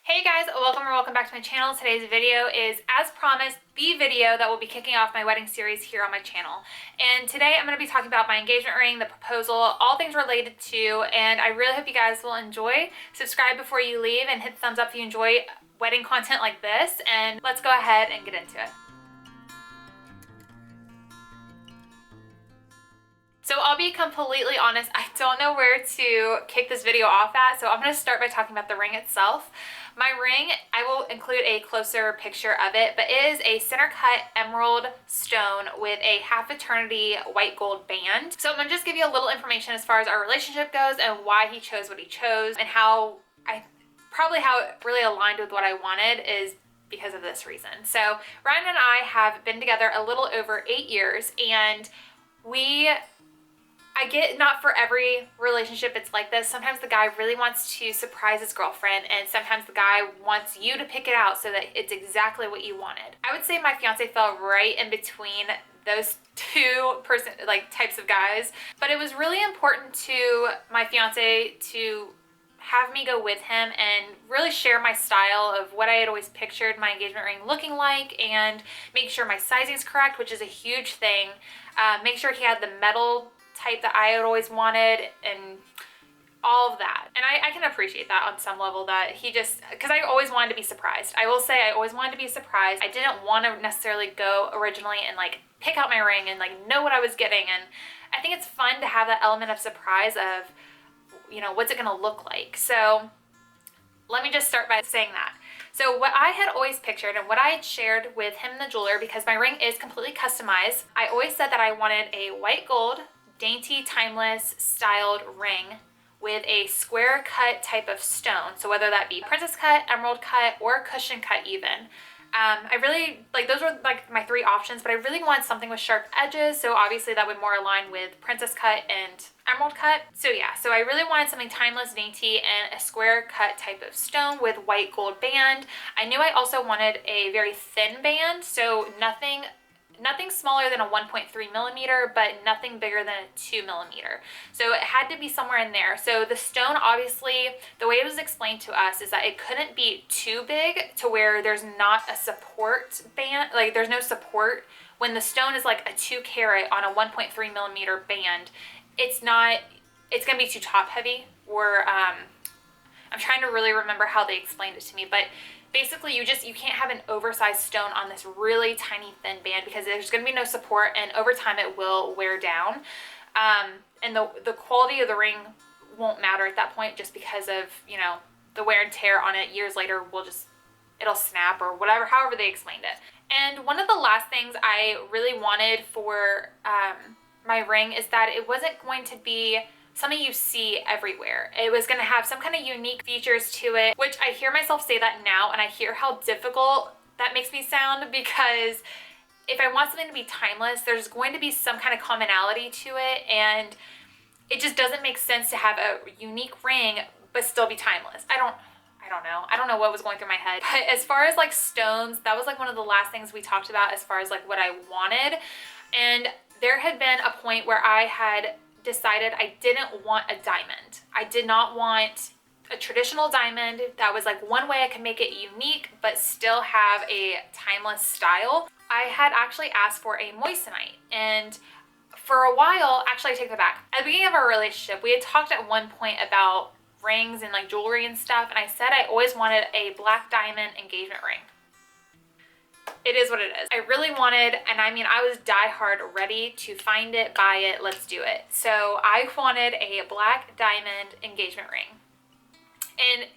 Hey guys, welcome back to my channel. Today's video is, as promised, the video that will be kicking off my wedding series here on my channel. And today I'm going to be talking about my engagement ring, the proposal, all things related to, and I really hope you guys will enjoy. Subscribe before you leave and hit the thumbs up if you enjoy wedding content like this, and let's go ahead and get into it. So I'll be completely honest, I don't know where to kick this video off at, so I'm going to start by talking about the ring itself. My ring, I will include a closer picture of it, but it is a center cut emerald stone with a half eternity white gold band. So I'm going to just give you a little information as far as our relationship goes and why he chose what he chose, and how it really aligned with what I wanted is because of this reason. So Ryan and I have been together a little over 8 years, and I get not for every relationship it's like this. Sometimes the guy really wants to surprise his girlfriend, and sometimes the guy wants you to pick it out so that it's exactly what you wanted. I would say my fiance fell right in between those two types of guys, but it was really important to my fiance to have me go with him and really share my style of what I had always pictured my engagement ring looking like, and make sure my sizing is correct, which is a huge thing. Make sure he had the metal type that I had always wanted and all of that. And I can appreciate that on some level, that he just, because I always wanted to be surprised. I will say I always wanted to be surprised. I didn't want to necessarily go originally and pick out my ring and know what I was getting. And I think it's fun to have that element of surprise of, what's it gonna look like? So let me just start by saying that. So what I had always pictured and what I had shared with him, the jeweler, because my ring is completely customized, I always said that I wanted a white gold, dainty, timeless styled ring with a square cut type of stone. So whether that be princess cut, emerald cut, or cushion cut even. I really, those were my three options, but I really wanted something with sharp edges, so obviously that would more align with princess cut and emerald cut. So yeah, so I really wanted something timeless, dainty, and a square cut type of stone with white gold band. I knew I also wanted a very thin band, so nothing smaller than a 1.3 millimeter, but nothing bigger than a 2 millimeter. So it had to be somewhere in there. So the stone, obviously, the way it was explained to us is that it couldn't be too big to where there's not a support band, there's no support. When the stone is like a 2 carat on a 1.3 millimeter band, it's gonna be too top heavy, or I'm trying to really remember how they explained it to me, but basically you can't have an oversized stone on this really tiny thin band, because there's going to be no support, and over time it will wear down, and the quality of the ring won't matter at that point, just because of the wear and tear on it years later it'll snap or whatever, however they explained it. And one of the last things I really wanted for my ring is that it wasn't going to be something you see everywhere. It was going to have some kind of unique features to it, which I hear myself say that now, and I hear how difficult that makes me sound, because if I want something to be timeless, there's going to be some kind of commonality to it, and it just doesn't make sense to have a unique ring but still be timeless. I don't know what was going through my head. But as far as stones, that was one of the last things we talked about as far as what I wanted. And there had been a point where I had decided I didn't want a diamond. I did not want a traditional diamond. That was one way I could make it unique but still have a timeless style. I had actually asked for a moissanite, and for a while, actually I take that back. At the beginning of our relationship, we had talked at one point about rings and jewelry and stuff, and I said I always wanted a black diamond engagement ring. It is what it is. I really wanted, and I was diehard, ready to find it, buy it, let's do it. So I wanted a black diamond engagement ring. And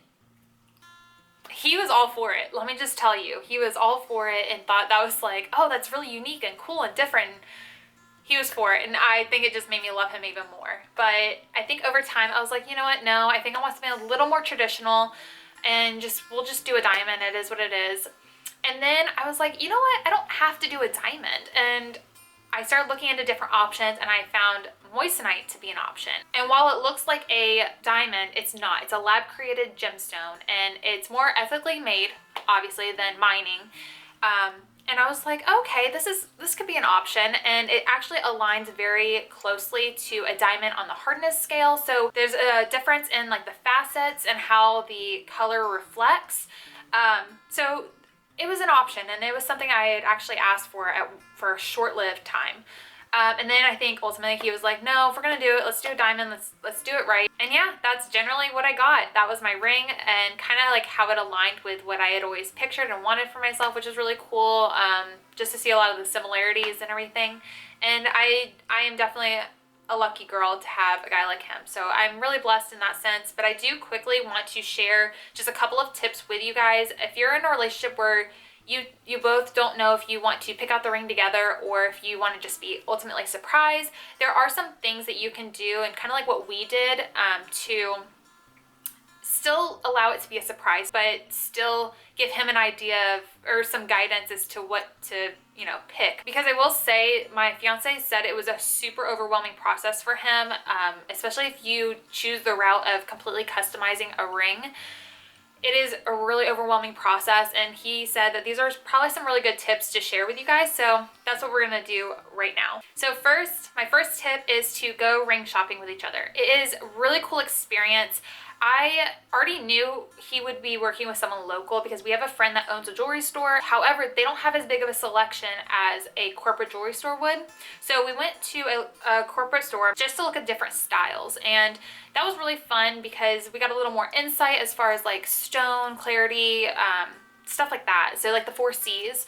he was all for it. Let me just tell you, he was all for it and thought that was oh, that's really unique and cool and different. He was for it, and I think it just made me love him even more. But I think over time I was like, you know what, no, I think I want something a little more traditional, and we'll just do a diamond. It is what it is. And then I was like, you know what? I don't have to do a diamond. And I started looking into different options, and I found moissanite to be an option. And while it looks like a diamond, it's not. It's a lab-created gemstone, and it's more ethically made, obviously, than mining. And I was like, okay, this could be an option, and it actually aligns very closely to a diamond on the hardness scale. So there's a difference in like the facets and how the color reflects. So it was an option, and it was something I had actually asked for a short-lived time. And then I think ultimately he was like, no, if we're gonna do it, let's do a diamond, let's do it right. And yeah, that's generally what I got. That was my ring, and kind of like how it aligned with what I had always pictured and wanted for myself, which is really cool, just to see a lot of the similarities and everything. And I am definitely a lucky girl to have a guy like him. So I'm really blessed in that sense. But I do quickly want to share just a couple of tips with you guys. If you're in a relationship where you both don't know if you want to pick out the ring together or if you want to just be ultimately surprised, there are some things that you can do, and kind of like what we did, to still allow it to be a surprise, but still give him an idea of, or some guidance as to what to, you know, pick. Because I will say, my fiance said it was a super overwhelming process for him, especially if you choose the route of completely customizing a ring. It is a really overwhelming process, and he said that these are probably some really good tips to share with you guys, so that's what we're gonna do right now. So first, my first tip is to go ring shopping with each other. It is a really cool experience. I already knew he would be working with someone local because we have a friend that owns a jewelry store. However, they don't have as big of a selection as a corporate jewelry store would. So we went to a corporate store just to look at different styles. And that was really fun because we got a little more insight as far as like stone, clarity, stuff like that. So like the 4 C's.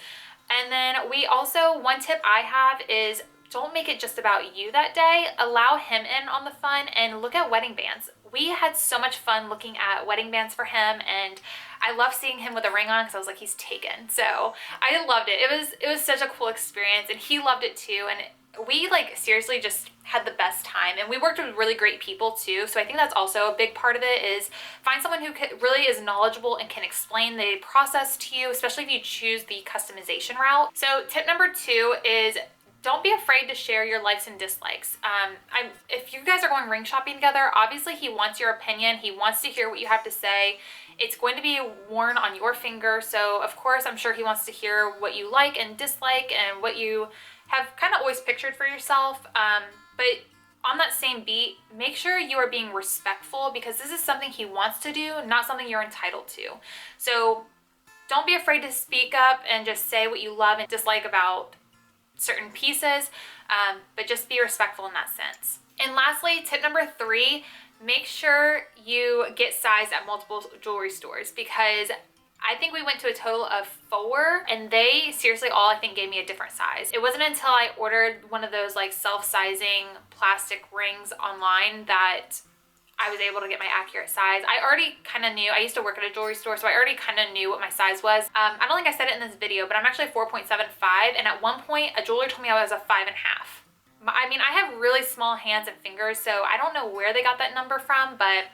And then we also, one tip I have is don't make it just about you that day. Allow him in on the fun and look at wedding bands. We had so much fun looking at wedding bands for him, and I love seeing him with a ring on because I was like, he's taken. So I loved it. It was such a cool experience, and he loved it too. And we like seriously just had the best time, and we worked with really great people too. So I think that's also a big part of it, is find someone who really is knowledgeable and can explain the process to you, especially if you choose the customization route. So tip number 2 is don't be afraid to share your likes and dislikes. If you guys are going ring shopping together, obviously he wants your opinion. He wants to hear what you have to say. It's going to be worn on your finger. So of course, I'm sure he wants to hear what you like and dislike and what you have kind of always pictured for yourself. But on that same beat, make sure you are being respectful, because this is something he wants to do, not something you're entitled to. So don't be afraid to speak up and just say what you love and dislike about certain pieces, but just be respectful in that sense. And lastly, tip number 3, make sure you get sized at multiple jewelry stores, because I think we went to a total of 4, and they seriously all, I think, gave me a different size. It wasn't until I ordered one of those like self-sizing plastic rings online that I was able to get my accurate size. I already kind of knew. I used to work at a jewelry store, so I already kind of knew what my size was. I don't think I said it in this video, but I'm actually 4.75, and at one point, a jeweler told me I was a 5.5. I mean, I have really small hands and fingers, so I don't know where they got that number from, but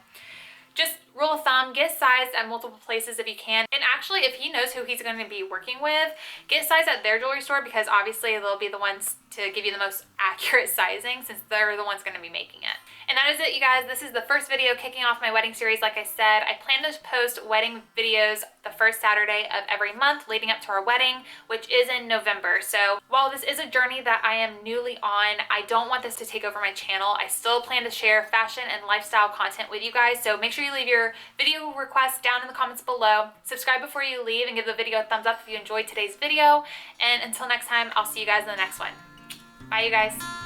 just rule of thumb, get sized at multiple places if you can. And actually, if he knows who he's going to be working with, get sized at their jewelry store, because obviously they'll be the ones to give you the most accurate sizing, since they're the ones going to be making it. And that is it, you guys. This is the first video kicking off my wedding series. Like I said, I plan to post wedding videos the first Saturday of every month leading up to our wedding, which is in November. So while this is a journey that I am newly on, I don't want this to take over my channel. I still plan to share fashion and lifestyle content with you guys. So make sure you leave your video requests down in the comments below. Subscribe before you leave and give the video a thumbs up if you enjoyed today's video. And until next time, I'll see you guys in the next one. Bye, you guys.